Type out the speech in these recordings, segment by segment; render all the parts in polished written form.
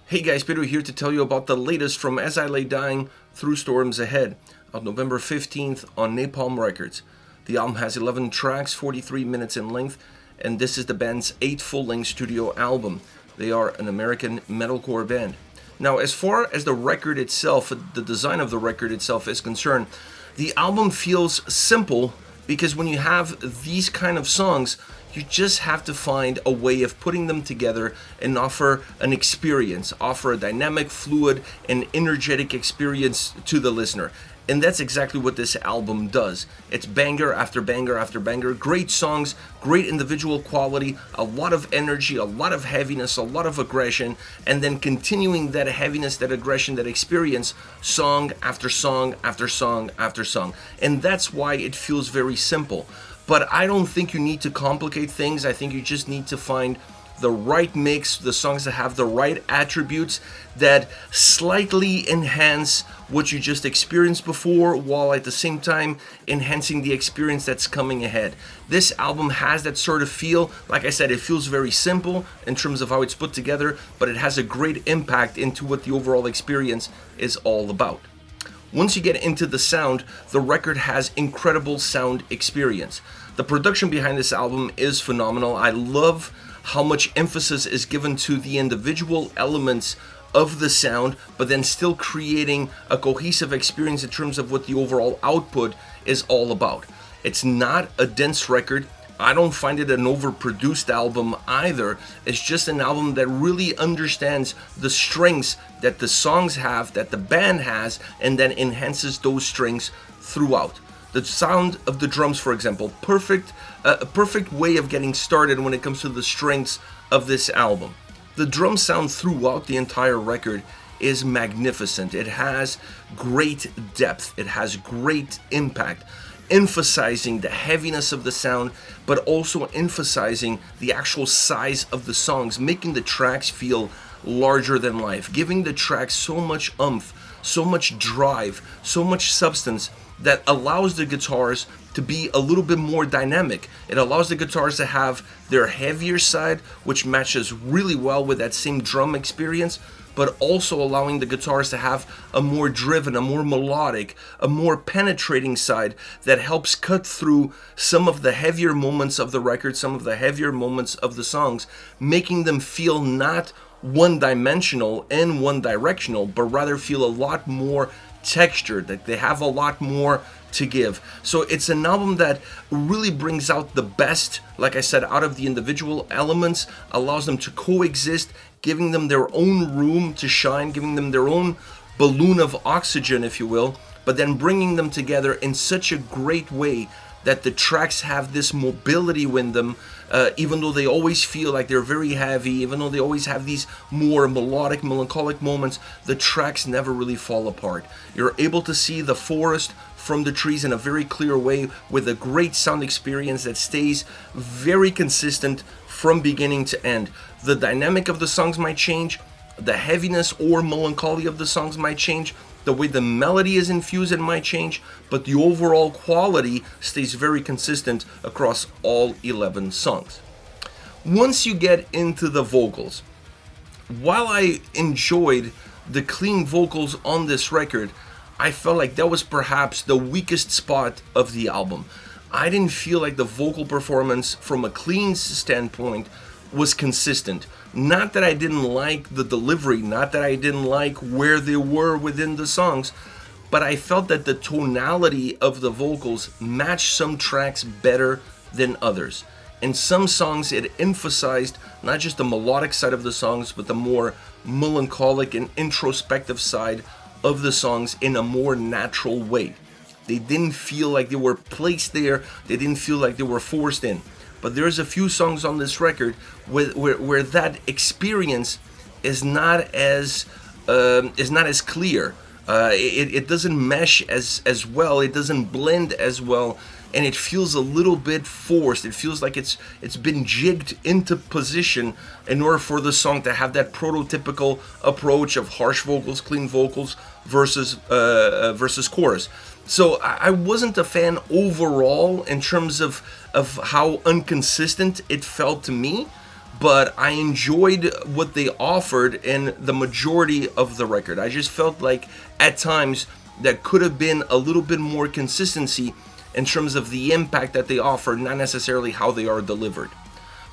Hey guys, Pedro here to tell you about the latest from As I Lay Dying Through Storms Ahead, out November 15th on Napalm Records. The album has 11 tracks, 43 minutes in length, and this is the band's 8th full-length studio album. They are an American metalcore band. Now, as far as the record itself, the design of the record itself is concerned, the album feels simple because when you have these kind of songs, you just have to find a way of putting them together and offer an experience, offer a dynamic, fluid, and energetic experience to the listener. And that's exactly what this album does. It's banger after banger after banger, great songs, great individual quality, a lot of energy, a lot of heaviness, a lot of aggression, and then continuing that heaviness, that aggression, that experience, song after song after song after song. And that's why it feels very simple. But I don't think you need to complicate things. I think you just need to find the right mix, the songs that have the right attributes that slightly enhance what you just experienced before, while at the same time enhancing the experience that's coming ahead. This album has that sort of feel. Like I said, it feels very simple in terms of how it's put together, but it has a great impact into what the overall experience is all about. Once you get into the sound, the record has incredible sound experience. The production behind this album is phenomenal. I love how much emphasis is given to the individual elements of the sound, but then still creating a cohesive experience in terms of what the overall output is all about. It's not a dense record. I don't find it an overproduced album either. It's just an album that really understands the strengths that the songs have, that the band has, and then enhances those strengths throughout. The sound of the drums, for example, a perfect way of getting started when it comes to the strengths of this album. The drum sound throughout the entire record is magnificent. It has great depth. It has great impact, emphasizing the heaviness of the sound, but also emphasizing the actual size of the songs, making the tracks feel larger than life, giving the tracks so much oomph, so much drive, so much substance that allows the guitars to be a little bit more dynamic. It allows the guitars to have their heavier side, which matches really well with that same drum experience, but also allowing the guitars to have a more driven, a more melodic, a more penetrating side that helps cut through some of the heavier moments of the record, some of the heavier moments of the songs, making them feel not one-dimensional and one-directional, but rather feel a lot more textured, that they have a lot more to give. So it's an album that really brings out the best, like I said, out of the individual elements, allows them to coexist, giving them their own room to shine, giving them their own balloon of oxygen, if you will, but then bringing them together in such a great way that the tracks have this mobility with them, even though they always feel like they're very heavy, even though they always have these more melodic, melancholic moments, the tracks never really fall apart. You're able to see the forest from the trees in a very clear way with a great sound experience that stays very consistent from beginning to end. The dynamic of the songs might change, the heaviness or melancholy of the songs might change, the way the melody is infused it might change, but the overall quality stays very consistent across all 11 songs. Once you get into the vocals, while I enjoyed the clean vocals on this record, I felt like that was perhaps the weakest spot of the album. I didn't feel like the vocal performance from a clean standpoint was consistent. Not that I didn't like the delivery, not that I didn't like where they were within the songs, but I felt that the tonality of the vocals matched some tracks better than others. In some songs it emphasized not just the melodic side of the songs, but the more melancholic and introspective side of the songs in a more natural way. They didn't feel like they were placed there, they didn't feel like they were forced in. But there's a few songs on this record where that experience is not as clear. It doesn't mesh as well. It doesn't blend as well, and it feels a little bit forced. It feels like it's been jigged into position in order for the song to have that prototypical approach of harsh vocals, clean vocals versus chorus. So I wasn't a fan overall in terms of how inconsistent it felt to me, but I enjoyed what they offered in the majority of the record. I just felt like at times that could have been a little bit more consistency in terms of the impact that they offer, not necessarily how they are delivered.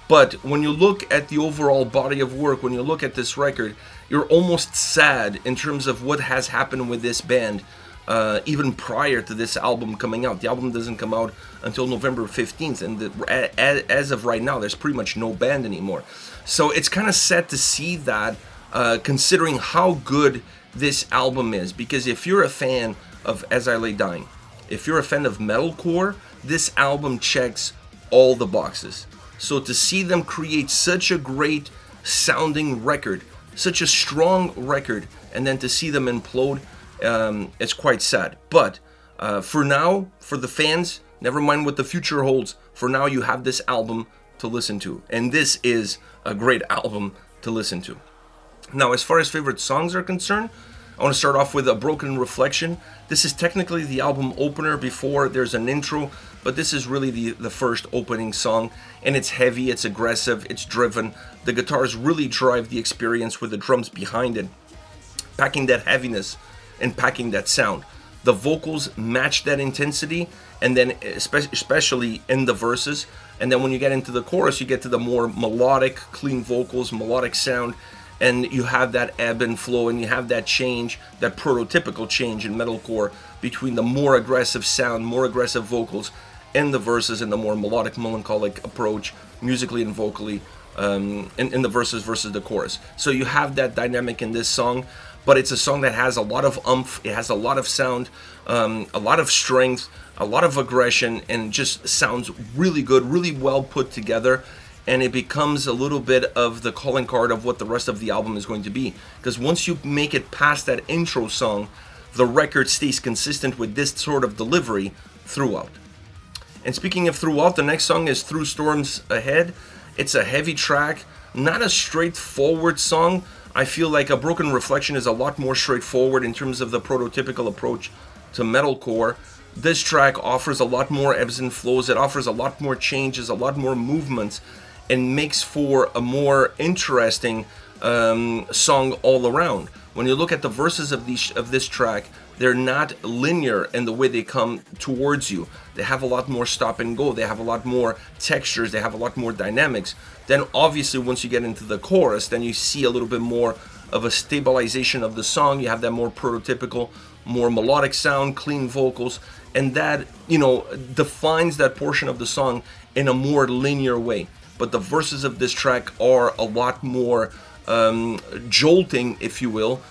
But when you look at the overall body of work, when you look at this record, you're almost sad in terms of what has happened with this band, even prior to this album coming out. The album doesn't come out until November 15th, and as of right now, there's pretty much no band anymore. So it's kind of sad to see that, considering how good this album is. Because if you're a fan of As I Lay Dying, if you're a fan of metalcore, this album checks all the boxes. So to see them create such a great sounding record, such a strong record, and then to see them implode, it's quite sad. But for now, for the fans, never mind what the future holds. For now, you have this album to listen to. And this is a great album to listen to. Now, as far as favorite songs are concerned, I want to start off with A Broken Reflection. This is technically the album opener before there's an intro, but this is really the first opening song, and it's heavy, it's aggressive, it's driven. The guitars really drive the experience with the drums behind it, packing that heaviness and packing that sound. The vocals match that intensity, and then especially in the verses. And then when you get into the chorus, you get to the more melodic, clean vocals, melodic sound, and you have that ebb and flow, and you have that change, that prototypical change in metalcore between the more aggressive sound, more aggressive vocals in the verses, and the more melodic, melancholic approach musically and vocally in the verses versus the chorus. So you have that dynamic in this song, but it's a song that has a lot of oomph, it has a lot of sound, a lot of strength, a lot of aggression, and just sounds really good, really well put together. And it becomes a little bit of the calling card of what the rest of the album is going to be. Because once you make it past that intro song, the record stays consistent with this sort of delivery throughout. And speaking of throughout, the next song is Through Storms Ahead. It's a heavy track, not a straightforward song. I feel like A Broken Reflection is a lot more straightforward in terms of the prototypical approach to metalcore. This track offers a lot more ebbs and flows, it offers a lot more changes, a lot more movements, and makes for a more interesting song all around. When you look at the verses of this track, they're not linear in the way they come towards you. They have a lot more stop and go, they have a lot more textures, they have a lot more dynamics. Then obviously once you get into the chorus, then you see a little bit more of a stabilization of the song. You have that more prototypical, more melodic sound, clean vocals, and that, defines that portion of the song in a more linear way. But the verses of this track are a lot more jolting, if you will,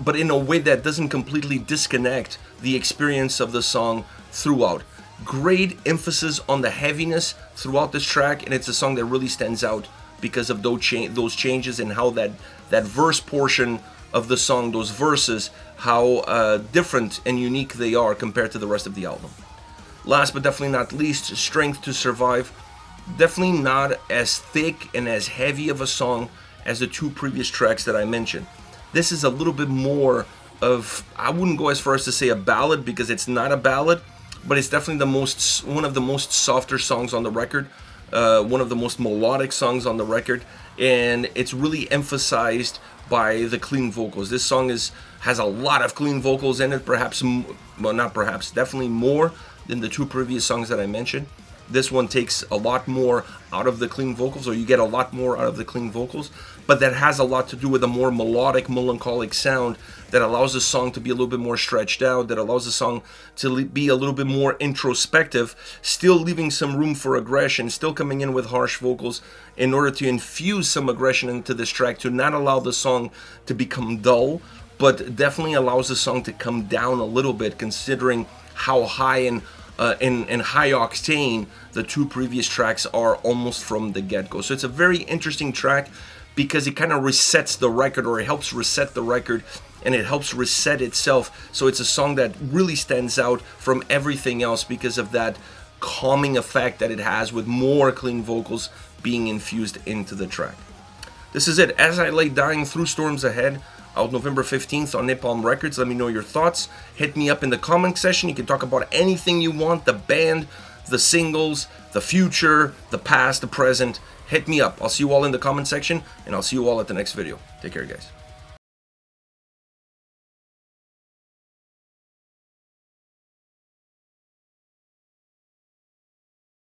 but in a way that doesn't completely disconnect the experience of the song throughout. Great emphasis on the heaviness throughout this track, and it's a song that really stands out because of those changes and how that verse portion of the song, those verses, how different and unique they are compared to the rest of the album. Last but definitely not least, Strength to Survive. Definitely not as thick and as heavy of a song as the two previous tracks that I mentioned. This is a little bit more of, I wouldn't go as far as to say a ballad, because it's not a ballad, but it's definitely one of the most softer songs on the record, one of the most melodic songs on the record, and it's really emphasized by the clean vocals. This song has a lot of clean vocals in it, definitely more than the two previous songs that I mentioned. This one takes a lot more out of the clean vocals, or you get a lot more out of the clean vocals, but that has a lot to do with a more melodic, melancholic sound that allows the song to be a little bit more stretched out, that allows the song to be a little bit more introspective, still leaving some room for aggression, still coming in with harsh vocals in order to infuse some aggression into this track, to not allow the song to become dull, but definitely allows the song to come down a little bit, considering how high and high octane the two previous tracks are almost from the get-go. So it's a very interesting track because it kind of resets the record, or it helps reset the record, and it helps reset itself. So it's a song that really stands out from everything else because of that calming effect that it has, with more clean vocals being infused into the track. This is it. As I Lay Dying, Through Storms Ahead, out November 15th on Napalm Records. Let me know your thoughts. Hit me up in the comment section. You can talk about anything you want, the band, the singles, the future, the past, the present, hit me up. I'll see you all in the comment section, and I'll see you all at the next video. Take care, guys.